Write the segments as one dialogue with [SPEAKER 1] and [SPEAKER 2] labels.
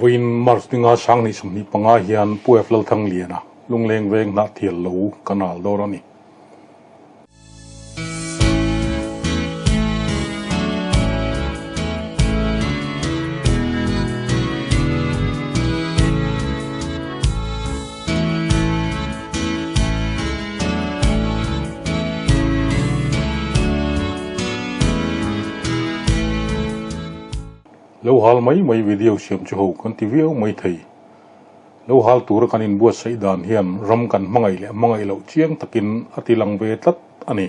[SPEAKER 1] Voin mars ninga sang ni sumni panga hian puef lal thang liana lungleng veng na thial lo kanal dorani lâu hal mấy video xem cho hậu con TV mấy thầy lâu hal tour kan in buat sai dan hian ram kan mangai lo chiang takin atilang ve tat ani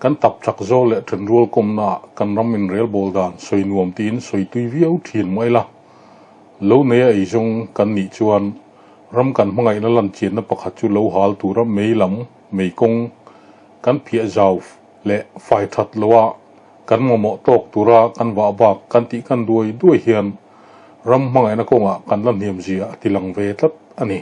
[SPEAKER 1] kan tap chak zo le thren rual kom na kan ram in rel bol dan soi nuam tin soi tui viau thin mai la lo ne ai jong kan ni chuan ram kan mangai na lan chin na pakhat chu lo hal tura meilam meikong kan phia zaw le fai that lowa kan momo tok tura kan wa ba kan ti kan duai hian ram mangai na konga kan lan hiam zia tilang ve tat ani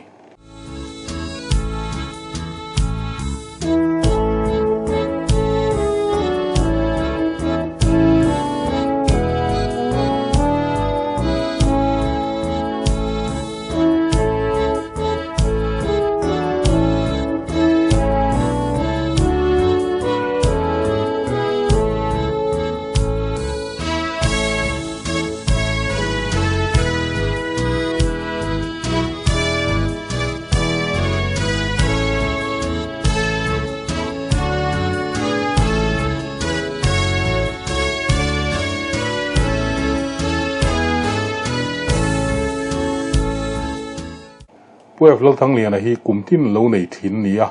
[SPEAKER 1] puef lal thang liana hi kumtin lo nei thin nia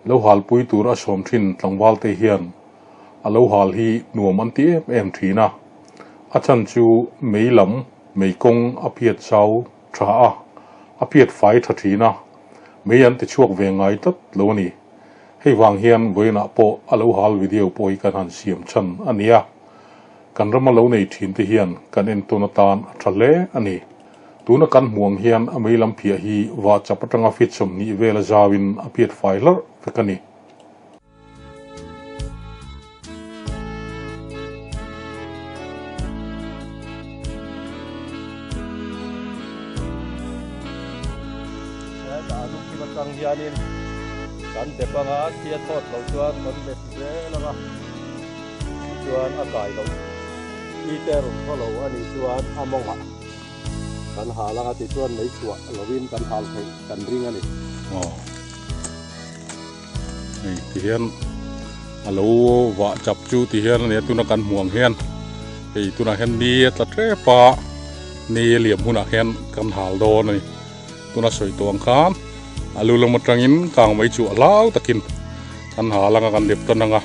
[SPEAKER 1] lo hal pui tur a som thin tlangwal te hian a lo hal hi nuam an ti em thina a chan chu meilam meikong a phiat chau tha a phiat fai tha thina meian te chuak ve ngai tat lo ni hei wang hian voina po a lo hal video poi kan han siam chan ania kan rama lo nei thin te hian kan en tonatan thale ani tuna kan muang hian a meilam phia hi wa chapatanga fit som ni vela zawin a piet filer fekani
[SPEAKER 2] anu ki batang hianin kan te panga tia thot lo chuan kan be se langa chuan a kai lo I ter follow ani chuan amonga kan halanga ti chuan nei chuwa lovin kan hal thei kan ring ani
[SPEAKER 1] ei ti hian alo wa chap chu ti hian ne tuna kan muang hian ei tuna hian ni tla tre pa ni liam huna hian kan hal do ni tuna soi tong khan alu lo matangin kang mai chu alau takin kan halanga kan dep tananga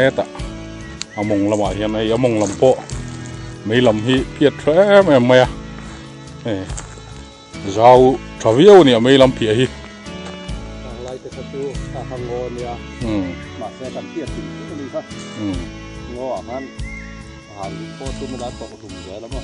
[SPEAKER 1] eta among lama hian ai among lampo mấy lầm hi phiệt thế em mày rau travel nè mấy lầm phiệt hi
[SPEAKER 2] lại từ cái chỗ hàng ngô nè mà xe cần phiệt thì cũng đi thôi ngô à man hàng phố tôi mới đã tổ thùng dễ lắm rồi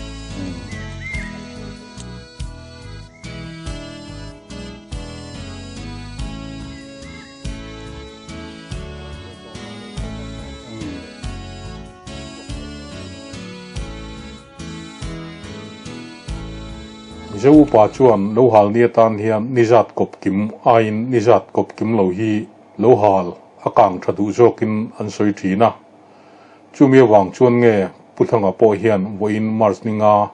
[SPEAKER 1] dấu pa chuan lo hal nia tan hian nizat kop kim ain nizat kop kim lo hi lo hal akang thadu zokin an soi thina chumia wang chuan nge puthanga po hian voin mars ninga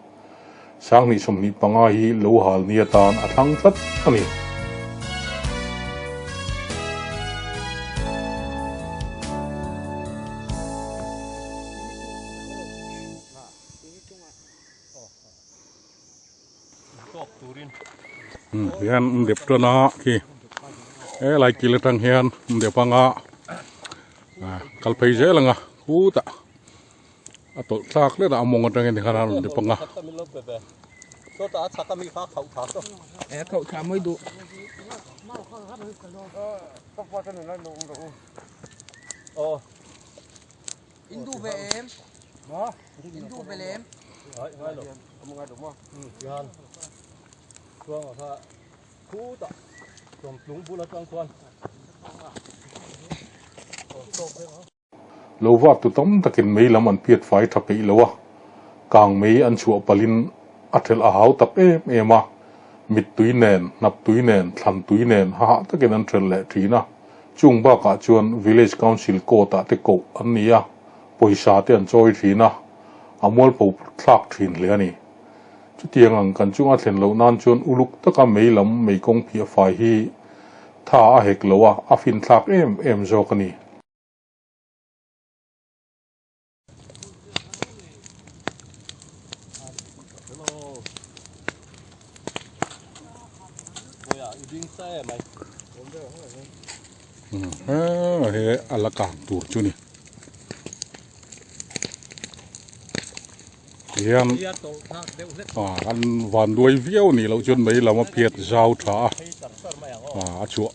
[SPEAKER 1] sang ni somni panga hi lo hal nia tan athang tlat ani hian dep tona ki lai kiletang hian depanga kalphei zelanga huta atol tlak le da among atang ni kharan depanga
[SPEAKER 2] so ta chaka mi kha khau kha to
[SPEAKER 3] khau kha mới đủ
[SPEAKER 2] Ồ.
[SPEAKER 3] Indu về em.
[SPEAKER 2] Đó.
[SPEAKER 3] Indu về em.
[SPEAKER 2] Đấy, ngay rồi.
[SPEAKER 3] Một ngày đúng không?
[SPEAKER 2] Gan. Chuông ở pha. Cú tạ. Chuông lúng bút là chuông chuông.
[SPEAKER 1] lâu vắt tụt tóm ta kinh mấy làm ăn piệt phải thắp bị lâu à càng mấy ăn chùa palin athel a hau tap em à mit túi nền nắp túi nền thằng túi nền ha ta kinh ăn trel lệ trí na chung ba cả chuan village council ko ta te ko an nia poisa te an choi trí na amol po thak thin le ani chu tiang ang kan chunga thlen lo nan chuan uluk taka mấy lam mấy kong phi fai hi tha a hek lo a fin thak em zo kani
[SPEAKER 2] Hello. Ôi à, dinh xe mày.
[SPEAKER 1] he alaka tur chu ni hiam
[SPEAKER 2] Chia tổ thác đều rất
[SPEAKER 1] an van đuôi viau ni lo chun mấy lam a phiat zau tha
[SPEAKER 2] hay sẵn sẵn mày à.
[SPEAKER 1] chu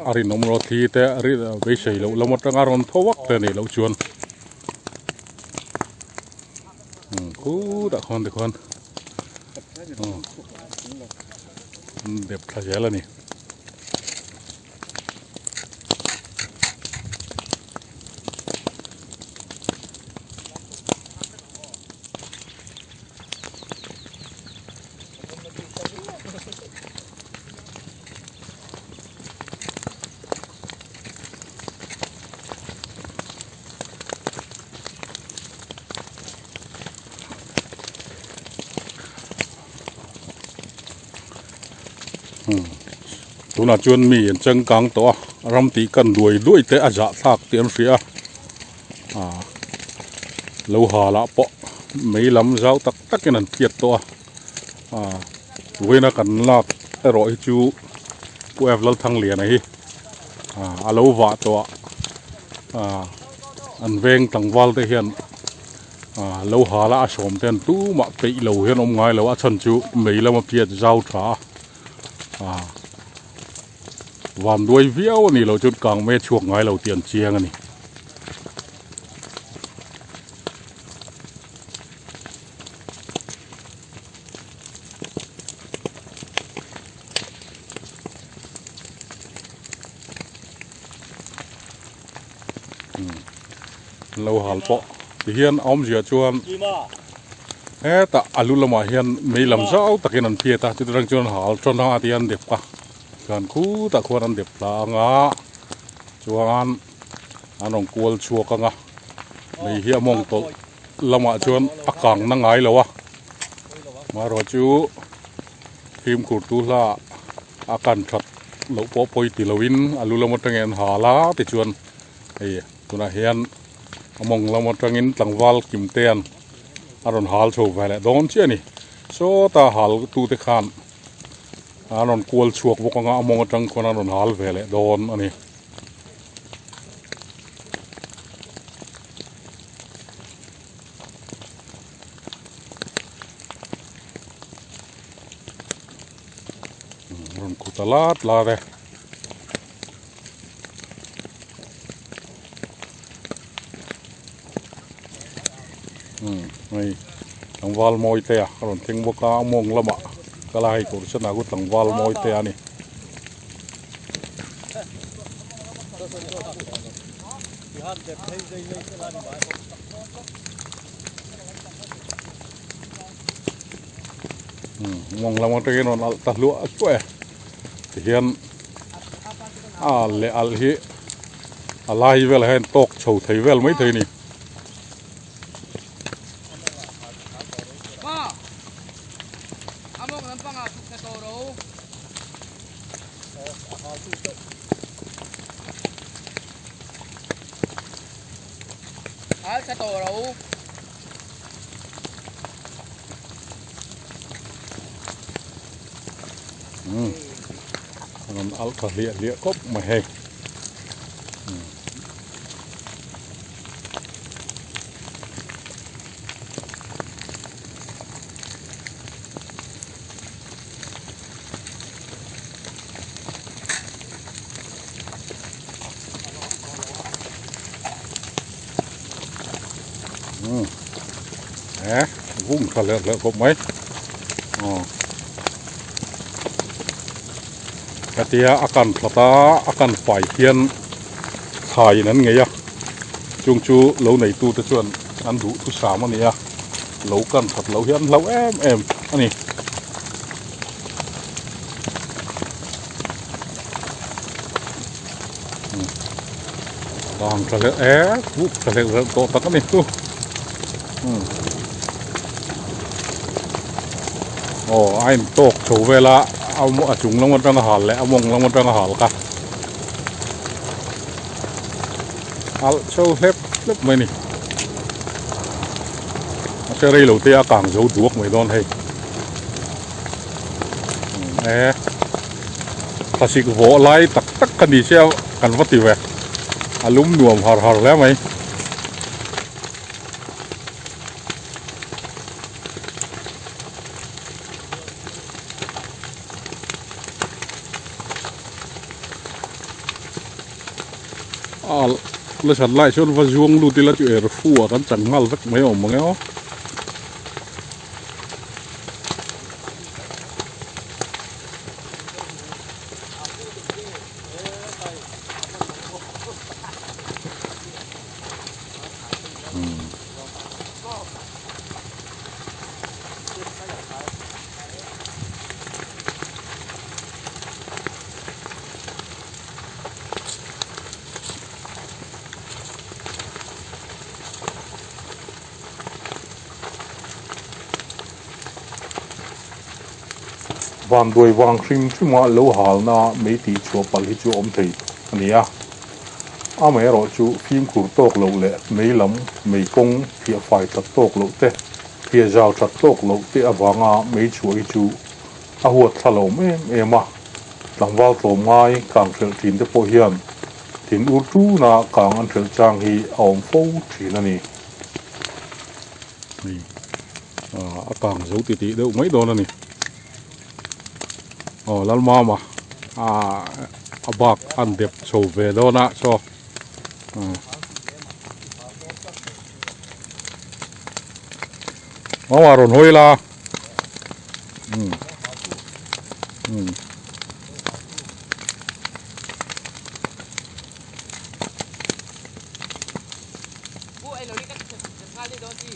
[SPEAKER 1] ari nom ro thi te ari ve sei lo lam atanga ron thowak te ni lo chuan ku da khon de khon đẹp tha jela ni tu na chuan mi chang kang to ram ti kan đuôi te a ja thak tiam ria lo ha la po mấy lam zau tak takin an piat to wena kan lak roi chu ku evlal thang lian hi alo wa to an veng tangwal te hian lo ha la asom ten tu ma pe lo hian om ngai lo a chan chu mấy lam a piat zau tha van đuôi viau ni lo chút càng mê chuộc ngay lâu tiền chiang ani lâu hal po thì hiền om dìa chuan he ta alu lama hiền mấy làm sao ta cái nan pia ta thì đang chuan hal chuan ha ti an đẹp quá kan khu ta khuan an đẹp la nga chuan anong kual chua ka nga mấy hi among to lama chuan akang na ngai lo wa ma ro chu phim kur tu la akan that lo po poi ti lovin alu lama tangen hala ti chuan ei tuna hian among lama tangin tlangwal kim ten aron hal tho vale don chi ani so ta hal tu te khan anon kual chuak bok nga among atang kon anon hal vele don ani ron kutalat la de ai tangwal moi te ron thing boka among lama kala hai kur chana gu tangwal moi te ani
[SPEAKER 2] Hát đẹp thấy dây dây sẽ lan bãi.
[SPEAKER 1] mong lama te non al ta lu chue thì hian le al hi alai vel hen tok chou thei vel mai thei ni
[SPEAKER 3] Ba. Among nan panga tu ka to ro. Al ka to ro.
[SPEAKER 1] non al ka lia kop ma he แหมวุ่งทะเลเลอะครบไหมอ๋อแค่เดียอาการพลาตาอาการไฟเทียนถ่ายนั้นไงอะจุงจูเหลาในตู้ตะชวนอันดูทุสามอันนี้อะเหลากันผัดเหลาเฮียนเหลาเอ็มอันนี้ลองทะเลวุ้ทะเลเลอะโตตักอันนี้ตู้โอ้ไอ้โตกโฉเวลาเอาจุงลงมันเป็นอาหารและเอามงลงมันเป็นอาหารค่ะเอาโชว์เล็บไหมนี่เชื่อได้หรือที่อากาศโจดวกไม่โดนให้ถ้าสิกโวไล่ตักกันดีเชียวกันวัดตีแวกอารมณ์หน่วมหอแล้วไหมแล้วฉันไล่ชนว่าช่วงรูที่ละจุเอร์ฟัวกันจังงัลสักไม่ออกมั้งเนาะวางด้วยวางซิมที่มาเลวหาลนะไม่ตีชัวปลิจูอมทีอันนี้อ่ะไม่รอจูฟิล์มขุดตกโลเละไม่ล้ำไม่กงเพียไฟตัดตกโลเตะเพียเจ้าตัดตกโลเตะวางไม่ช่วยจูหัวทะเลเอ็มหลังว่าโสมง่ายกลางเชิงถิ่นเตปเฮียนถิ่นอุตุนะกลางอันเชิงจางฮีเอาฟูถิ่นนี่อากาศสูงติเดี๋ยวไม่โดนนี่แล้วมาบักอันเด็บโชว์เวโดนะชอมาวารอนหอยละ
[SPEAKER 3] ผู้ไอ้เหล่านี้ก็จะพาได้โดนที่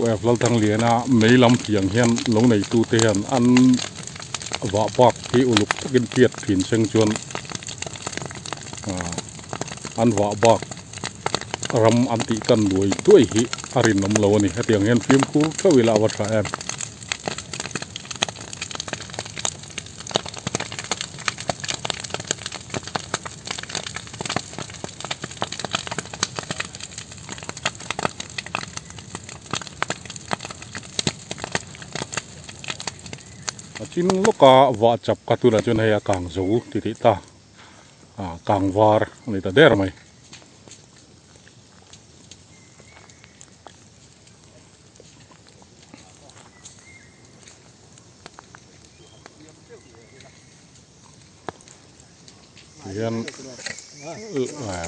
[SPEAKER 1] แอบเราทางเหลียนะไม่ลำเพียงเฮียนลงในตู้เตียนอันว่าปักที่อุลุกกินเกียดถิ่นเชิงชวนอันว่าบักรำอันติกันด้วยหิอารินน้ำเลวนี่เตียงเฮียนฟิล์มคูก็เวลาวัดแอมจินลูกกาว่าจับกระตุ้นจนให้กางจูติตากางวาร์นี่ตาเดร์ไหมเฮียน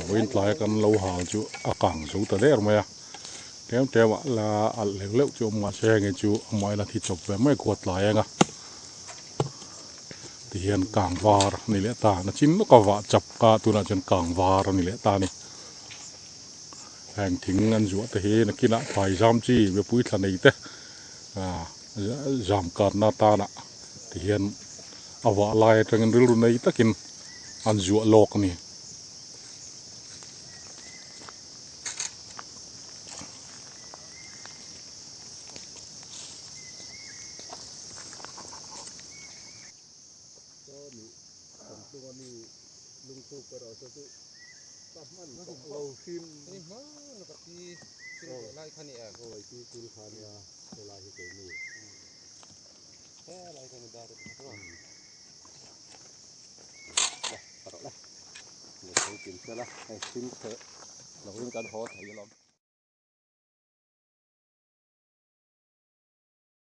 [SPEAKER 1] วินไลกันเราหาจูอากางจูตาเดร์ไหมแต่ว่าละอันเล็กๆจูมาแช่งจูไม่ละที่จบแบบไม่กวดไหลอ่ะที่เห็นกลางวาร์นี่แหละตานะชิ้นลูกว่าจับกาตัวนั้นจนกลางวาร์นี่แหละตานี่แห่งทิ้งเงินจวดแต่เฮนักกินไฟจามจีเวปุ้ยทันนี่เต้จามการนาตานะที่เห็นอวะลายจังเงินรุ่นนี้ตะกินอันจวดโลกนี่
[SPEAKER 2] ก็มีผมตัวนี้ลุงสู้กับเราสัก มันเราชิม
[SPEAKER 3] นี่มาแล้วก็ที่ขึ้นไล่คันนี้เอง
[SPEAKER 2] โอ้ยที่กุลคาเนี่ยเวลาที่เกิดนี่แค่อะไรกันได้แต่ก็ตัดออกเลยเดี๋ยวเขากินเสร็จแล้วให้ชิมเถอะเราเรื่องการห่อไถ่ยลอง